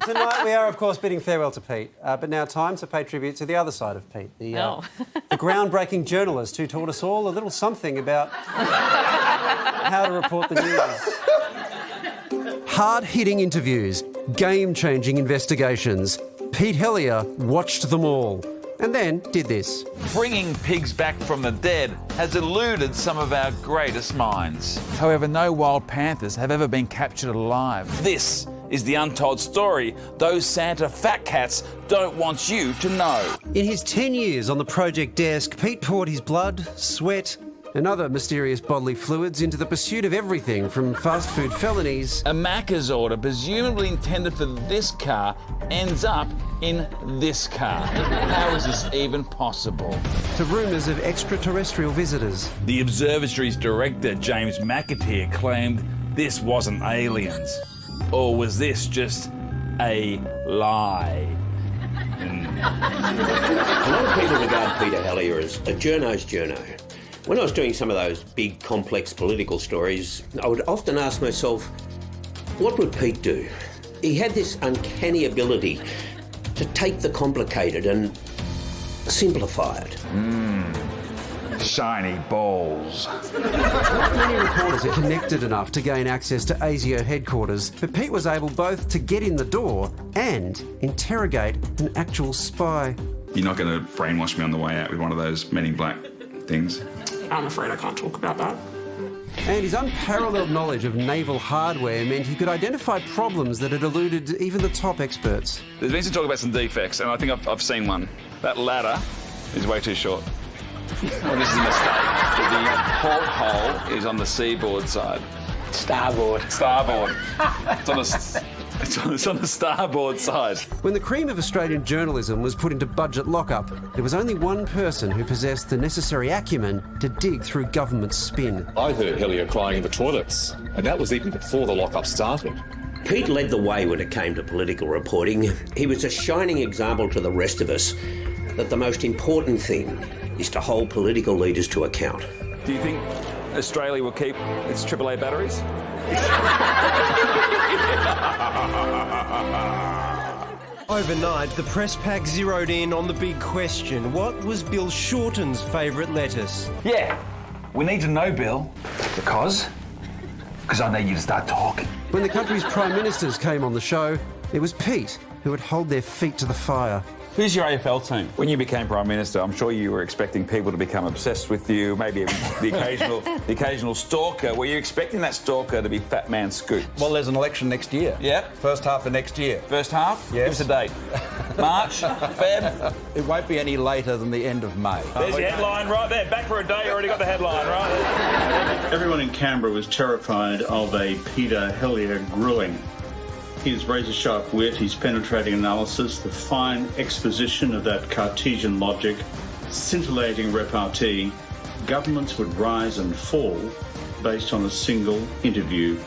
Tonight we are, of course, bidding farewell to Pete, but now time to pay tribute to the other side of Pete, the groundbreaking journalist who taught us all a little something about how to report the news. Hard-hitting interviews, game-changing investigations. Pete Helliar watched them all and then did this. Bringing pigs back from the dead has eluded some of our greatest minds. However, no wild panthers have ever been captured alive. This is the untold story those Santa fat cats don't want you to know. In his 10 years on the project desk, Pete poured his blood, sweat and other mysterious bodily fluids into the pursuit of everything from fast food felonies. A Macca's order, presumably intended for this car, ends up in this car. How is this even possible? To rumours of extraterrestrial visitors. The observatory's director, James McAteer, claimed this wasn't aliens. Or was this just a lie? A lot of people regard Peter Helliar as a journo's journo. When I was doing some of those big, complex political stories, I would often ask myself, what would Pete do? He had this uncanny ability to take the complicated and simplify it. Shiny balls. Not many reporters are connected enough to gain access to ASIO headquarters, but Pete was able both to get in the door and interrogate an actual spy. You're not going to brainwash me on the way out with one of those Men in Black things? I'm afraid I can't talk about that. And his unparalleled knowledge of naval hardware meant he could identify problems that had eluded even the top experts. There's been some talk about some defects, and I think I've seen one. That ladder is way too short. Well, this is a mistake. The porthole is on the seaboard side. Starboard. Starboard. It's on the starboard side. When the cream of Australian journalism was put into budget lockup, there was only one person who possessed the necessary acumen to dig through government spin. I heard Helliar crying in the toilets, and that was even before the lockup started. Pete led the way when it came to political reporting. He was a shining example to the rest of us that the most important thing is to hold political leaders to account. Do you think Australia will keep its AAA batteries? Overnight, the press pack zeroed in on the big question. What was Bill Shorten's favourite lettuce? Yeah, we need to know, Bill. Because I need you to start talking. When the country's prime ministers came on the show, it was Pete who would hold their feet to the fire. Who's your AFL team? When you became Prime Minister, I'm sure you were expecting people to become obsessed with you, maybe even the occasional stalker. Were you expecting that stalker to be Fat Man Scoot? Well, there's an election next year. Yeah. First half of next year. First half? Yes. Give us a date. March? Feb? It won't be any later than the end of May. There's your headline right there. Back for a day, you already got the headline, right? Everyone in Canberra was terrified of a Peter Helliar grilling. His razor-sharp wit, his penetrating analysis, the fine exposition of that Cartesian logic, scintillating repartee, governments would rise and fall based on a single interview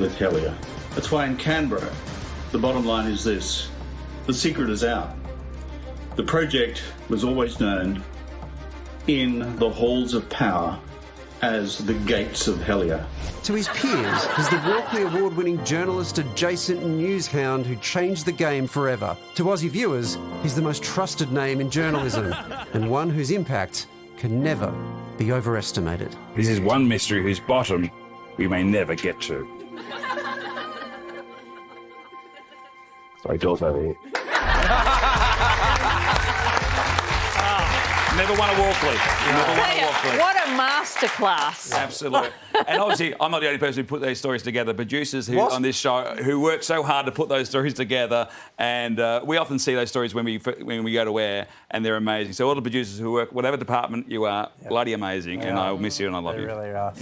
with Helliar. That's why in Canberra, the bottom line is this: the secret is out. The project was always known in the halls of power as the gates of Helliar. To his peers, he's the Walkley Award-winning journalist adjacent Newshound who changed the game forever. To Aussie viewers, he's the most trusted name in journalism and one whose impact can never be overestimated. This is one mystery whose bottom we may never get to. Sorry, Doll's over here. Never won a Walkley. What a masterclass. Absolutely. And obviously, I'm not the only person who put these stories together. Producers who on this show who work so hard to put those stories together, and we often see those stories when we go to air, and they're amazing. So all the producers who work, whatever department you are, bloody amazing, and I will miss you and I love you. They really are.